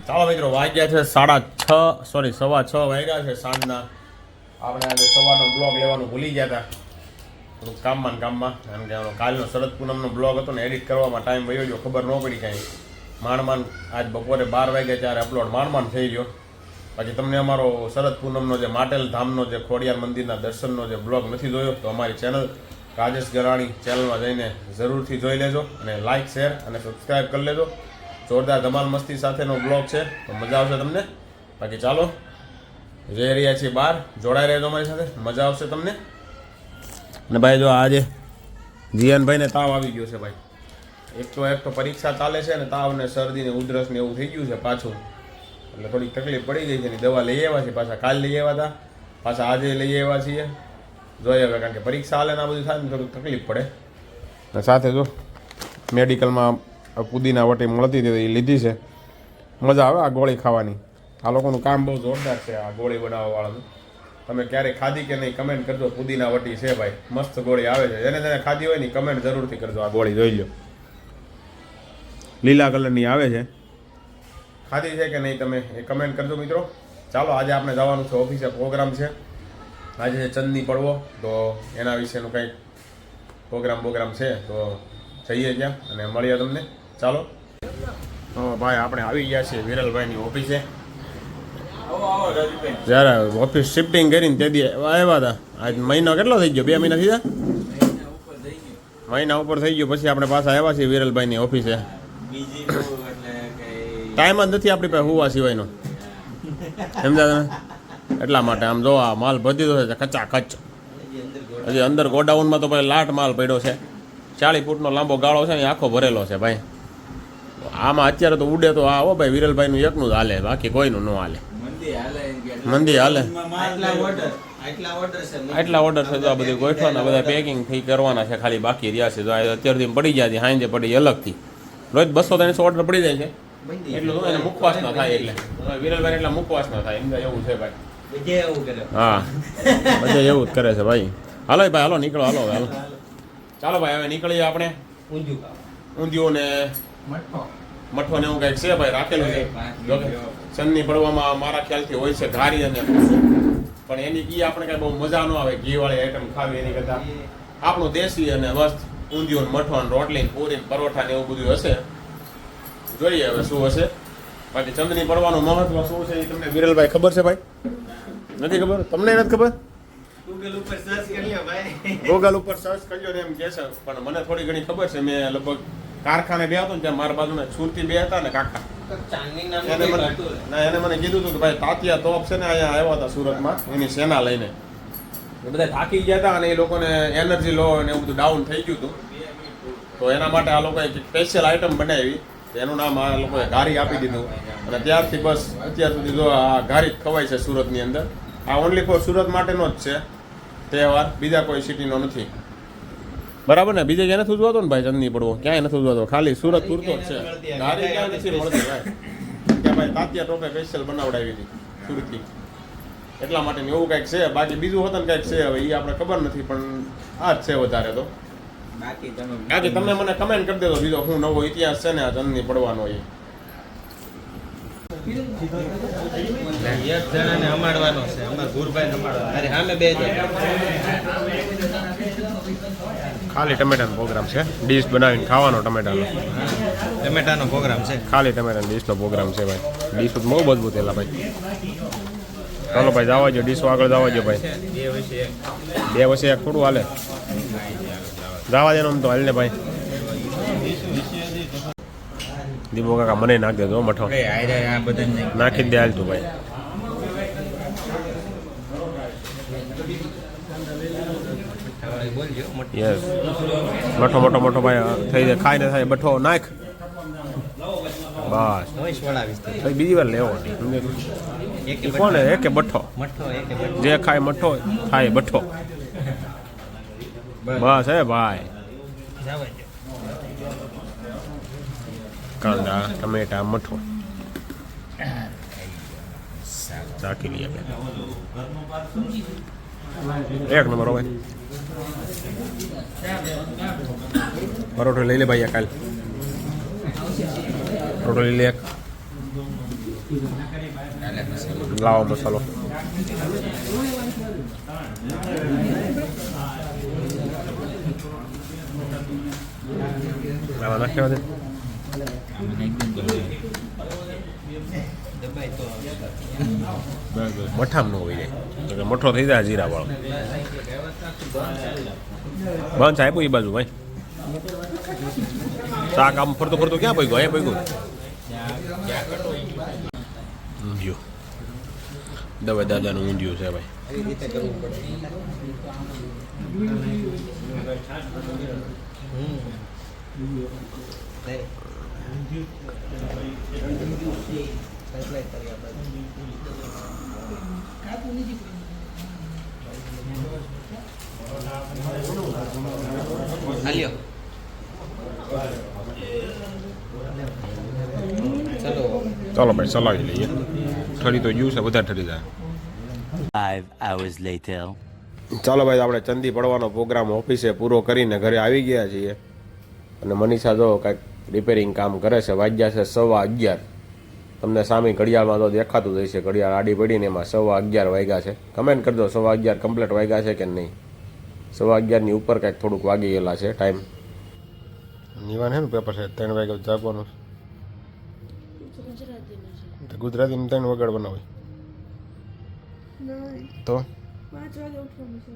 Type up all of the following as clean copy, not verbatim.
ચાલો મિત્રો વાગ્યા છે 6:30 વાગ્યા છે સાંજના. આપણે આજે સવારનો બ્લોગ લેવાનું ભૂલી ગયા હતા થોડુંક કામમાં કારણ કે કાલનો શરદ પૂનમનો બ્લોગ હતો ને એડિટ કરવામાં ટાઈમ વયો ગયો, ખબર ન પડી કાંઈ. માંડ આજ બપોરે 12 વાગ્યા ત્યારે અપલોડ માંડ થઈ ગયો. બાકી તમને અમારો શરદ પૂનમનો જે માટેલ ધામનો જે ખોડિયાર મંદિરના દર્શનનો જે બ્લોગ નથી જોયો તો અમારી ચેનલ રાજેશ ગરાણી ચેનલમાં જઈને જરૂરથી જોઈ લેજો અને લાઇક શેર અને સબસ્ક્રાઈબ કરી લેજો. જોરદાર ધમાલ મસ્તી સાથેનો બ્લોગ છે તો મજા આવશે તમને. બાકી ચાલો જઈ રહ્યા છીએ બહાર, જોડાઈ રહેજો અમારી સાથે, મજા આવશે તમને. અને ભાઈ જો આજે જીયાનભાઈને તાવ આવી ગયો છે ભાઈ. એક તો પરીક્ષા ચાલે છે ને તાવ ને શરદી ને ઉધરસ ને એવું થઈ ગયું છે પાછું, એટલે થોડીક તકલીફ પડી ગઈ છે. એની દવા લઈ આવ્યા છીએ, પાછા કાલ લઈ આવ્યા હતા, પાછા આજે લઈ આવ્યા છીએ. જોઈએ હવે, કારણ કે પરીક્ષા હાલે ને આ બધું થાય ને થોડુંક તકલીફ પડે. અને સાથે જો મેડિકલમાં પુદીના વટી મળતી હતી એ લીધી છે. મજા આવે આ ગોળી ખાવાની. આ લોકોનું કામ બહુ જોરદાર છે આ ગોળી બનાવવાવાળાનું. તમે ક્યારેય ખાધી કે નહીં કમેન્ટ કરજો. પુદીના વટી છે ભાઈ, મસ્ત ગોળી આવે છે. જેને જેને ખાધી હોય ને કમેન્ટ જરૂરથી કરજો. આ ગોળી જોઈ લો, લીલા કલરની આવે છે. ખાધી છે કે નહીં તમે એ કમેન્ટ કરજો મિત્રો. ચાલો આજે આપણે જવાનું છે ઓફિસે, પ્રોગ્રામ છે આજે છે ચંદની પડવો, તો એના વિશેનું કંઈક પ્રોગ્રામ છે તો જઈએ ત્યાં અને મળીએ તમને. ચાલો તો ભાઈ આપણે આવી ગયા છીએ વિરલભાઈની ઓફિસે. જ્યારે ઓફિસ શિફ્ટિંગ કરીને તે દી આવ્યા હતા. આજ મહિનો કેટલો થઈ ગયો? 2 મહિના થઈ ગયા, મહિના ઉપર થઈ ગયો. પછી આપણે પાછા આવ્યા છીએ વિરલભાઈની ઓફિસે. ટાઈમ જ નથી આપણી પાસે હોવા સિવાયનો, સમજા તમે? એટલા માટે આમ જો આ માલ ભરી દીધો છે કચાકચ. હજી અંદર ગોડાઉનમાં તો ભાઈ લાટ માલ પડ્યો છે. 40 ફૂટનો લાંબો ગાળો છે ને આખો ભરેલો છે ભાઈ. આમાં અત્યારે તો ઉડે તો આ હો ભાઈ વિરલભાઈનું એકનું જ હાલે, બાકી કોઈનું ન હાલે. મંદી હાલે. આટલા ઓર્ડર છે તો આ બધું ગોઠવાના, બધા પેકિંગ થઈ કરવાના છે, ખાલી બાકી રહ્યા છે. અત્યારથી પડી ગયા છે, હાંજે પડી અલગથી. રોજ 200-300 ઓર્ડર પડી જાય છે. એટલું તો એને મુખવાસ ના થાય, એટલે વિરલભાઈ એટલા મુખવાસ ના થાય એમ એવું છે ભાઈ. હા બધે એવું જ કરે છે ભાઈ. હાલો ભાઈ, હાલો નીકળો, હાલો હાલો. ચાલો ભાઈ હવે નીકળીએ આપણે. ઊંધિયું ને મઠો ને એવું કંઈક છે ભાઈ રાખેલું છે. ચંદની પડવામાં મારા ખ્યાલથી હોય છે ઘારી અને પણ એની ઘી આપણે કાંઈ બહુ મજા ન આવે ઘીવાળી આઈટમ ખાવી એની કરતાં આપણું દેશી અને મસ્ત ઊંધિયું મઠો રોટલી પૂરી પરોઠા ને એવું બધું હશે. જોઈએ હવે શું હશે. બાકી ચંદની પડવાનું મહત્વ શું છે એ તમને વિરલભાઈ ખબર છે ભાઈ? નથી ખબર? તમને નથી ખબર? ગૂગલ ઉપર સર્ચ કરજો ને એમ કહે છે, પણ મને થોડી ઘણી ખબર છે. મેં લગભગ કારખાને બે હતો ને ત્યાં મારા બાજુના સુરતી બે હતા ને કાકા, એને મને કીધું હતું કે ભાઈ તાતિયા તોપ છે ને અહીંયા આવ્યા હતા સુરતમાં એની સેના લઈને. બધા થાકી ગયા હતા અને એ લોકોને એનર્જી લો અને એવું બધું ડાઉન થઈ ગયું હતું. તો એના માટે આ લોકોએ સ્પેશિયલ આઈટમ બનાવી, એનું નામ આ લોકોએ ઘારી આપી દીધું. અને ત્યારથી બસ અત્યાર સુધી જો આ ઘારી જ ખવાય છે સુરતની અંદર. આ ઓનલી ફોર સુરત માટેનો જ છે તહેવાર, બીજા કોઈ સિટીનો નથી. બરાબર ને? બીજે ક્યાં નથી ઉજવાતો ને ભાઈ ચંદની પડવો? ક્યાંય નથી ઉજવાતો, ખાલી સુરત પૂરતો જ છે. ઘારી ક્યાંય નથી મળતી ભાઈ. ત્યાં ભાઈ તાતિયા ટોપે સ્પેશિયલ બનાવડાવી હતી સુરતથી, એટલા માટે એવું કંઈક છે. બાકી બીજું હોત ને કંઈક છે, હવે એ આપણે ખબર નથી, પણ આ જ છે વધારે તો. બાકી તમે મને કમેન્ટ કરી દેજો બીજો શું નવો ઇતિહાસ છે ને આ ચંદની પડવાનો. એ ખાલી ટમેટાનો પ્રોગ્રામ છે, ડીશ બનાવીને ખાવાનો ટમેટાનો પ્રોગ્રામ છે. ખાલી ટમેટાનો ડીશનો પ્રોગ્રામ છે ભાઈ. ડીશ બહુ મજબૂત એલા ભાઈ. ચાલો ભાઈ જવા દો, ડીશો આગળ જવા દો ભાઈ. 2 વચ્ચે 1 થોડું હાલે, જવા દેનો તો હાલ ને ભાઈ. દીપો કાકા મને નાખ દેજો મઠો, નાખી દે હાલ તું ભાઈ. યસ મઠો ભાઈ થઈ જાય, ખાઈને થાય બઠો નાખ બસ. બીજી વાર લેવો કોને એકે બઠો, જે ખાય મઠો ખાય બઠો બસ. હે ભાઈ કાંદા ટમેટા મઠો નાખી લઈએ. 1 નંબર ભાઈ. પરોઠો લઈ લે ભાઈ, કાલ પરોઠો લઈ લે. લાવો મસાલો. આમાં નાખ્યા દે. મઠામ ન હોય જાય મઠો થઈ જાય જીરા વાળો. બંધ આપ્યું એ બાજુ ભાઈ. શાક આમ ફરતો ફરતો ક્યાં પગ્યો? અહીંયા પગ્યું. ઊંધિયું દવા દાદાનું ઊંધિયું છે ભાઈ. ચાલો ભાઈ સલાવી લઈએ. ઠરી તો જ્યુસ વધારે ઠરી જાય. 5 hours later. ચાલો ભાઈ આપણે ચંદી પડવાનો પ્રોગ્રામ ઓફિસે પૂરો કરીને ઘરે આવી ગયા છીએ. અને મનીષા જો કાંઈક રિપેરિંગ કામ કરે છે. વાગ્યા છે 11:15. તમને સામે ઘડિયાળમાં તો દેખાતું જ હશે. ઘડિયાળ આડી પડીને એમાં 11:15 વાગ્યા છે. કમેન્ટ કરજો 11:15 કમ્પ્લીટ વાગ્યા છે કે નહીં. 11:15ની ઉપર કાંઈક થોડુંક વાગી ગયેલા છે ટાઈમ. નિવાન હે ને પેપર છે 3 વાગે જાગવાનું. ગુજરાતીમાં 3 વગાડવાના હોય તો 5 વાગે ઉઠવાનું છે.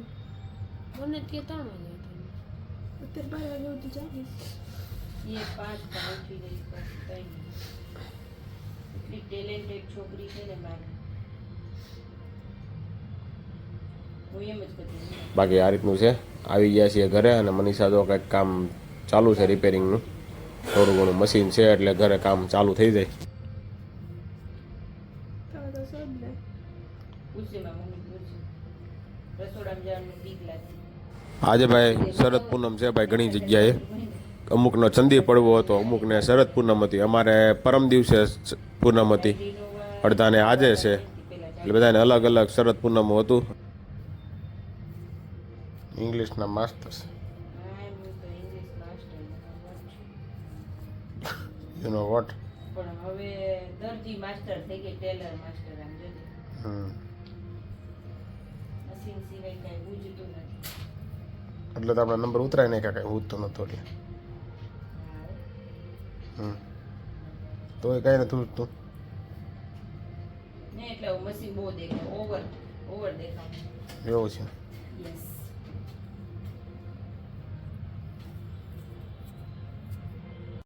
મને કે 3 વાગે ઉઠવાનું. અત્યારે 12 વાગે ઉઠી જાગીશ. એ 5 પર ઉઠી ગઈ પછી એટલી ટેલેન્ટેડ છોકરી છે ને મારી. હું એમ જ કરતી. બાકી આ રીતનું છે. આવી ગયા છીએ ઘરે અને મનીષા તો કંઈક કામ ચાલુ છે રિપેરિંગનું. થોડું ઘણું મશીન છે એટલે ઘરે કામ ચાલુ થઈ જાય. આજે ભાઈ શરદ પૂનમ છે ભાઈ ઘણી જગ્યાએ. અમુકનો ચંદી પડવો હતો, અમુકને શરદ પૂનમ હતી. અમારે પરમ દિવસે પૂનમ હતી, અડધાને આજે છે. એટલે બધાને અલગ અલગ શરદ પૂનમ હતું. ઇંગ્લિશના માસ્ટર્સ યુ નો વોટ. પણ હવે દરજી માસ્ટર થઈ ગઈ, ટેલર માસ્ટર. આમ જોજો મશીન સિવાય કઈ બુજતું નથી. એટલે તો આપણા નંબર ઉતરાય નહીં કાંઈ ઉતતો નતો એટલે. તો એ કઈ નથી ઉતતું ને એટલે મશીન બહુ દેખાય, ઓવર દેખાય. એવું છે. યસ.